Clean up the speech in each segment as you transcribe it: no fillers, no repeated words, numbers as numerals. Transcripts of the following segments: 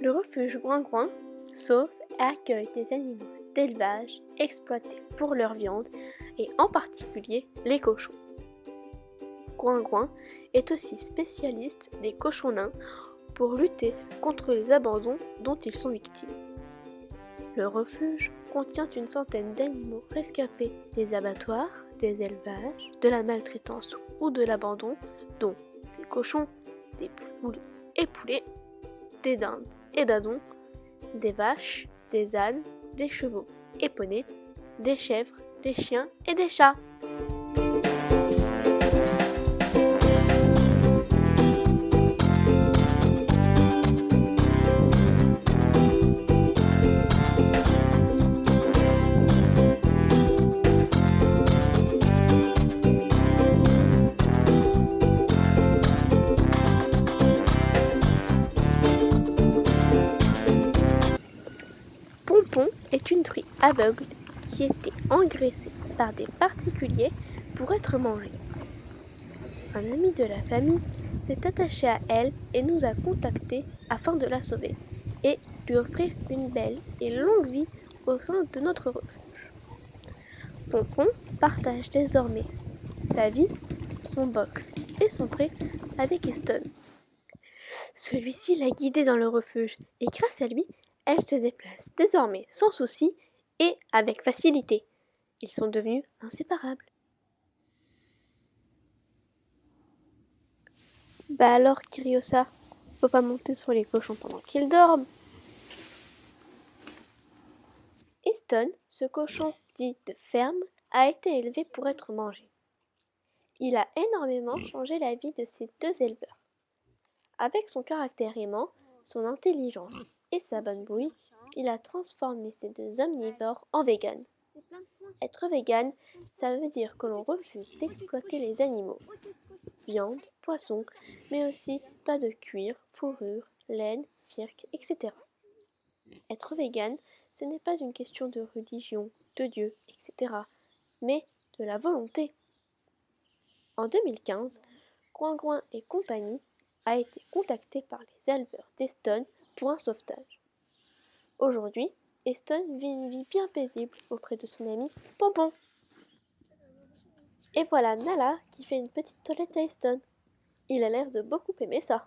Le refuge Gouin-Gouin sauve et accueille des animaux d'élevage exploités pour leur viande et en particulier les cochons. Gouin-Gouin est aussi spécialiste des cochons nains pour lutter contre les abandons dont ils sont victimes. Le refuge contient une centaine d'animaux rescapés des abattoirs, des élevages, de la maltraitance ou de l'abandon, dont des cochons, des poules et poulets, des dindes et dindons, des vaches, des ânes, des chevaux et poneys, des chèvres, des chiens et des chats. Pompon est une truie aveugle qui était engraissée par des particuliers pour être mangée. Un ami de la famille s'est attaché à elle et nous a contactés afin de la sauver et lui offrir une belle et longue vie au sein de notre refuge. Pompon partage désormais sa vie, son box et son pré avec Eston. Celui-ci l'a guidée dans le refuge et grâce à lui, elle se déplace désormais sans souci et avec facilité. Ils sont devenus inséparables. Bah alors, Kiriosa, faut pas monter sur les cochons pendant qu'ils dorment. Eston, ce cochon dit de ferme, a été élevé pour être mangé. Il a énormément changé la vie de ces deux éleveurs. Avec son caractère aimant, son intelligence et sa bonne bouille, il a transformé ces deux omnivores en véganes. Être végane, ça veut dire que l'on refuse d'exploiter les animaux. Viande, poisson, mais aussi pas de cuir, fourrure, laine, cirque, etc. Être végane, ce n'est pas une question de religion, de Dieu, etc., mais de la volonté. En 2015, Gouin-Gouin et compagnie a été contacté par les éleveurs d'Eston pour un sauvetage. Aujourd'hui, Eston vit une vie bien paisible auprès de son ami Pompon. Et voilà Nala qui fait une petite toilette à Eston. Il a l'air de beaucoup aimer ça.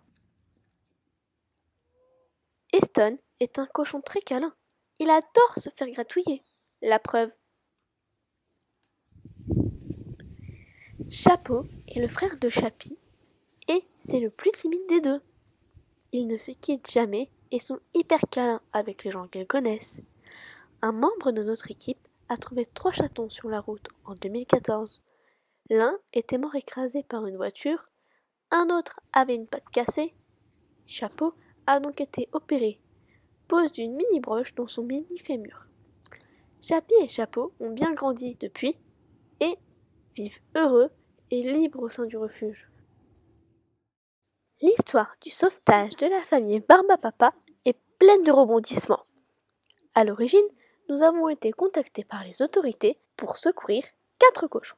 Eston est un cochon très câlin. Il adore se faire gratouiller. La preuve. Chapeau est le frère de Chapi et c'est le plus timide des deux. Ils ne se quittent jamais et sont hyper câlins avec les gens qu'ils connaissent. Un membre de notre équipe a trouvé 3 chatons sur la route en 2014. L'un était mort écrasé par une voiture, un autre avait une patte cassée. Chapeau a donc été opéré, pose d'une mini-broche dans son mini-fémur. Chapi et Chapeau ont bien grandi depuis et vivent heureux et libres au sein du refuge. L'histoire du sauvetage de la famille Barbapapa est pleine de rebondissements. À l'origine, nous avons été contactés par les autorités pour secourir 4 cochons.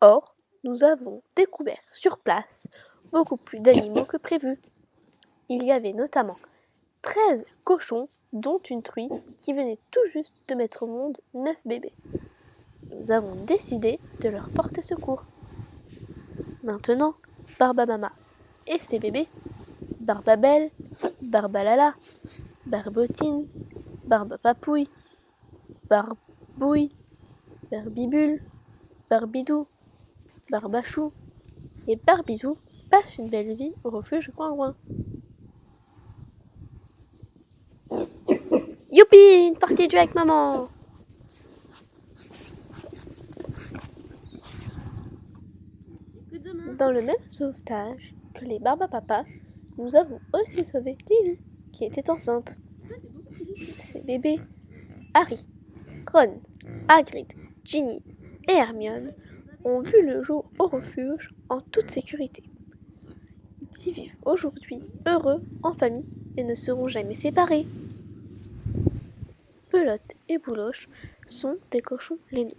Or, nous avons découvert sur place beaucoup plus d'animaux que prévu. Il y avait notamment 13 cochons, dont une truie qui venait tout juste de mettre au monde 9 bébés. Nous avons décidé de leur porter secours. Maintenant, Barbamama et ses bébés, Barbabelle, Barbalala, Barbotine, Barbapapouille, Barbouille, Barbibule, Barbidou, Barbachou et Barbizou passent une belle vie au refuge Gouin-Gouin. Youpi, une partie de jeu avec maman! Dans le même sauvetage que les Barbapapa, nous avons aussi sauvé Lily, qui était enceinte. Ses bébés, Harry, Ron, Hagrid, Ginny et Hermione, ont vu le jour au refuge en toute sécurité. Ils y vivent aujourd'hui heureux en famille et ne seront jamais séparés. Pelote et Bouloche sont des cochons laineux.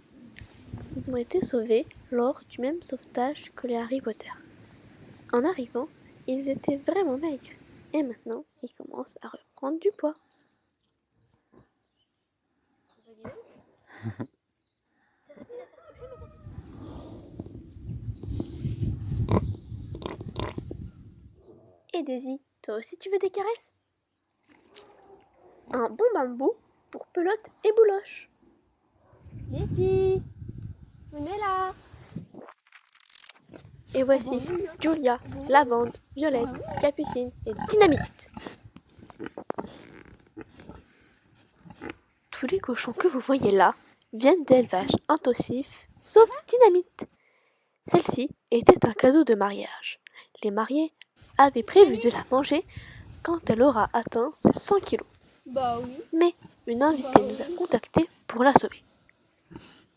Ils ont été sauvés lors du même sauvetage que les Harry Potter. En arrivant, ils étaient vraiment maigres. Et maintenant, il commence à reprendre du poids. Et Daisy, toi aussi tu veux des caresses? Un bon bain de boue pour Pelote et Bouloche. Les filles, venez là. Et voici Julia, Lavande, Violette, Capucine et Dynamite. Tous les cochons que vous voyez là viennent d'élevages intensifs, sauf Dynamite. Celle-ci était un cadeau de mariage. Les mariés avaient prévu de la manger quand elle aura atteint ses 100 kilos. Bah oui. Mais une invitée nous a contactés pour la sauver.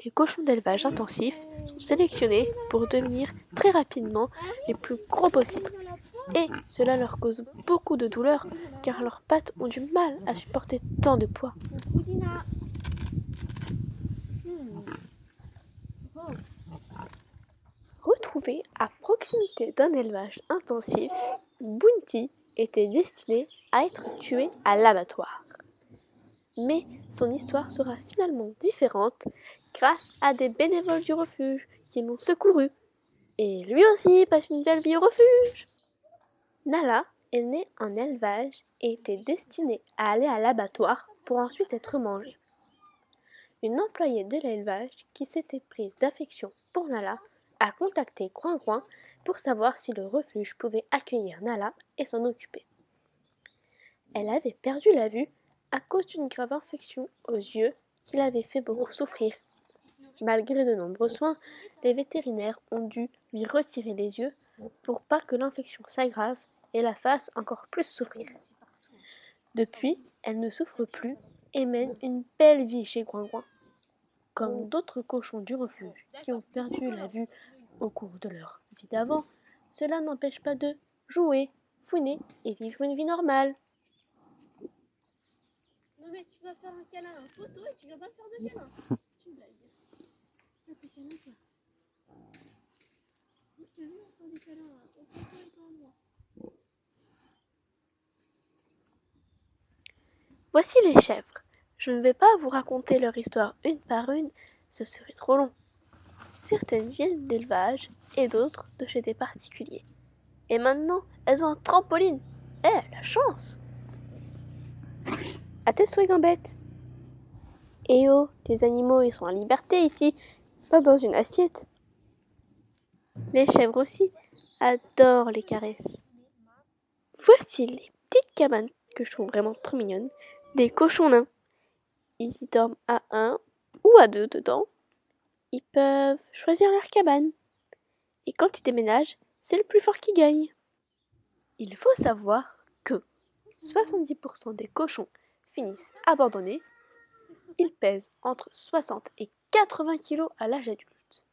Les cochons d'élevage intensif sont sélectionnés pour devenir très rapidement les plus gros possibles. Et cela leur cause beaucoup de douleur car leurs pattes ont du mal à supporter tant de poids. Boudina. Retrouvé à proximité d'un élevage intensif, Bounty était destiné à être tué à l'abattoir. Mais son histoire sera finalement différente grâce à des bénévoles du refuge qui l'ont secouru. Et lui aussi passe une belle vie au refuge. Nala est née en élevage et était destinée à aller à l'abattoir pour ensuite être mangée. Une employée de l'élevage qui s'était prise d'affection pour Nala a contacté Groin-Groin pour savoir si le refuge pouvait accueillir Nala et s'en occuper. Elle avait perdu la vue à cause d'une grave infection aux yeux qui l'avait fait beaucoup souffrir. Malgré de nombreux soins, les vétérinaires ont dû lui retirer les yeux pour pas que l'infection s'aggrave et la fasse encore plus souffrir. Depuis, elle ne souffre plus et mène une belle vie chez Groin-Groin. Comme d'autres cochons du refuge qui ont perdu la vue au cours de leur vie d'avant, cela n'empêche pas de jouer, fouiner et vivre une vie normale. Non mais tu vas faire un câlin à un poteau et tu vas pas me faire de câlin. Tu blagues. Fais tes câlins toi. Moi je t'ai vu faire des câlins au poteau et pas à moi. Voici les chèvres. Je ne vais pas vous raconter leur histoire une par une, ce serait trop long. Certaines viennent d'élevage et d'autres de chez des particuliers. Et maintenant, elles ont un trampoline. Eh, la chance! À tes souhaits, Gambette. Eh oh, les animaux, ils sont en liberté ici, pas dans une assiette. Les chèvres aussi adorent les caresses. Voici les petites cabanes que je trouve vraiment trop mignonnes. Des cochons nains. Ils y dorment à un ou à deux dedans. Ils peuvent choisir leur cabane. Et quand ils déménagent, c'est le plus fort qui gagne. Il faut savoir que 70% des cochons finissent abandonnés. Ils pèsent entre 60 et 80 kg à l'âge adulte.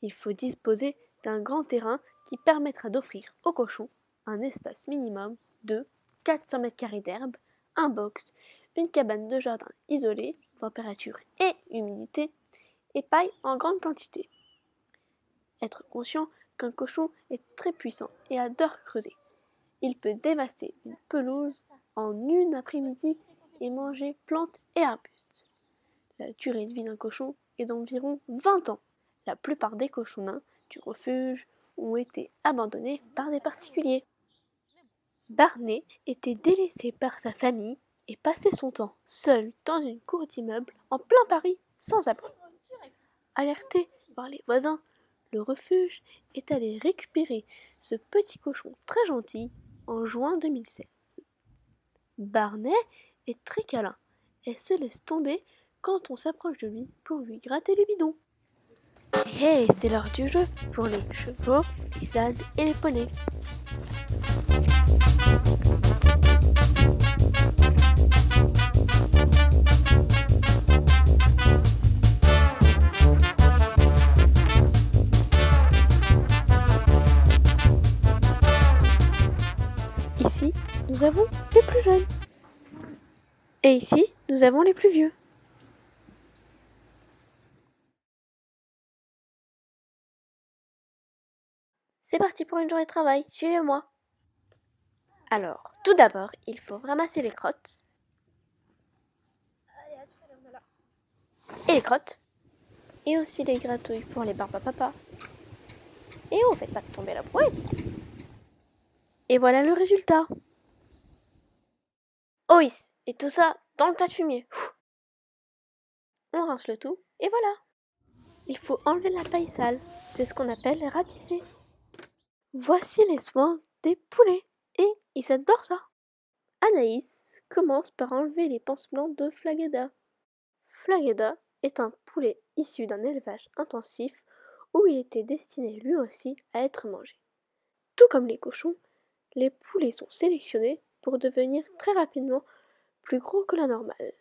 Il faut disposer d'un grand terrain qui permettra d'offrir aux cochons un espace minimum de 400 m² d'herbe, un box, une cabane de jardin isolée, température et humidité, et paille en grande quantité. Être conscient qu'un cochon est très puissant et adore creuser. Il peut dévaster une pelouse en une après-midi et manger plantes et arbustes. La durée de vie d'un cochon est d'environ 20 ans. La plupart des cochons nains du refuge ont été abandonnés par des particuliers. Barney était délaissé par sa famille et passait son temps seul dans une cour d'immeuble en plein Paris, sans abri. Alerté par les voisins, le refuge est allé récupérer ce petit cochon très gentil en juin 2016. Barney est très câlin et se laisse tomber quand on s'approche de lui pour lui gratter le bidon. Hey, c'est l'heure du jeu pour les chevaux, les ânes et les poneys. Ici, nous avons les plus jeunes. Et ici, nous avons les plus vieux. C'est parti pour une journée de travail, suivez-moi. Alors, tout d'abord, il faut ramasser les crottes. Allez, à tout à l'heure, voilà. Et les crottes. Et aussi les gratouilles pour les barbes à papa. Et oh, faites pas tomber la brouette. Et voilà le résultat. Oh oui, et tout ça dans le tas de fumier. On rince le tout, et voilà. Il faut enlever la paille sale. C'est ce qu'on appelle ratisser. Voici les soins des poulets. Et ils adorent ça. Anaïs commence par enlever les pansements de Flageda. Flageda est un poulet issu d'un élevage intensif où il était destiné lui aussi à être mangé. Tout comme les cochons, les poulets sont sélectionnés pour devenir très rapidement plus gros que la normale.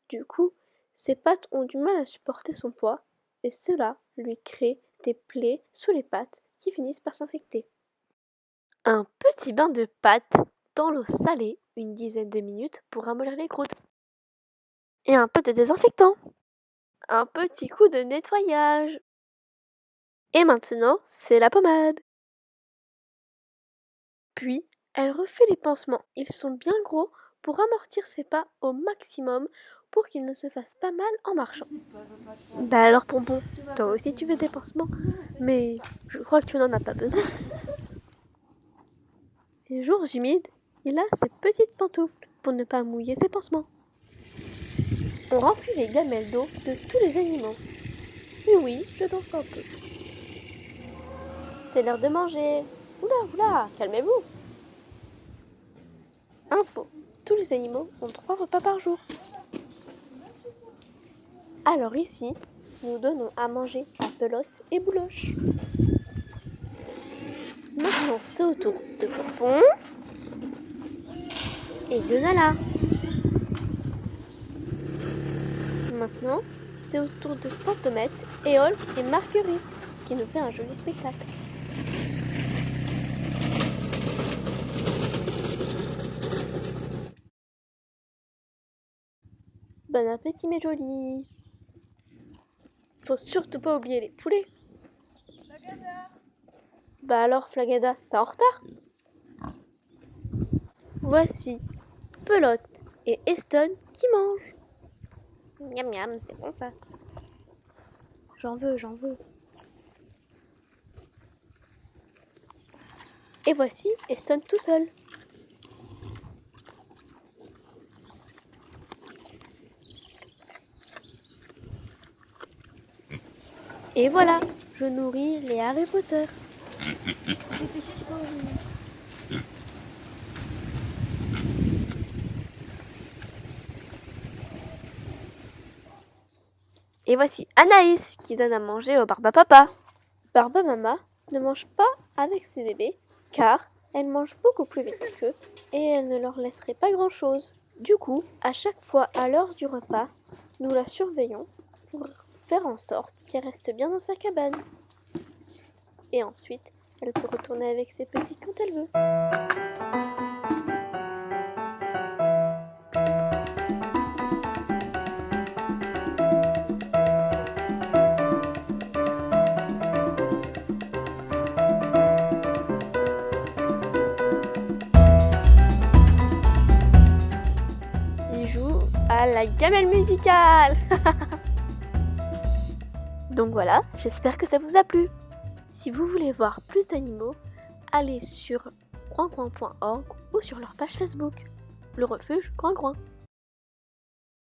Du coup, ses pattes ont du mal à supporter son poids et cela lui crée des plaies sous les pattes qui finissent par s'infecter. Un petit bain de pâte dans l'eau salée, une dizaine de minutes pour ramollir les croûtes. Et un peu de désinfectant. Un petit coup de nettoyage. Et maintenant, c'est la pommade. Puis, elle refait les pansements. Ils sont bien gros pour amortir ses pas au maximum pour qu'ils ne se fassent pas mal en marchant. Bah alors, Pompon, toi aussi tu veux des pansements, mais je crois que tu n'en as pas besoin. Les jours humides, il a ses petites pantoufles pour ne pas mouiller ses pansements. On remplit les gamelles d'eau de tous les animaux. Et oui, je danse un peu. C'est l'heure de manger. Oula, calmez-vous. Info, tous les animaux ont 3 repas par jour. Alors ici, nous donnons à manger à Pelote et Bouloche. Maintenant, c'est au tour de Pompon et de Nala. Maintenant, c'est au tour de Fantomette, Éole et Marguerite qui nous fait un joli spectacle. Bon appétit mes jolis. Faut surtout pas oublier les poulets. Flagada. Bah alors Flagada, t'es en retard? Voici Pelote et Eston qui mangent. Miam miam, c'est bon ça. J'en veux. Et voici Eston tout seul. Et voilà, je nourris les Harry Potter. Dépêchez, je pense. Et voici Anaïs qui donne à manger au Barba Papa. Barba Mama ne mange pas avec ses bébés car elle mange beaucoup plus vite qu'eux et elle ne leur laisserait pas grand chose. Du coup, à chaque fois à l'heure du repas, nous la surveillons pour faire en sorte qu'elle reste bien dans sa cabane. Et ensuite, elle peut retourner avec ses petits quand elle veut. Il joue à la gamelle musicale. Donc voilà, j'espère que ça vous a plu. Si vous voulez voir plus d'animaux, allez sur groingroin.org ou sur leur page Facebook, le refuge Groingroin.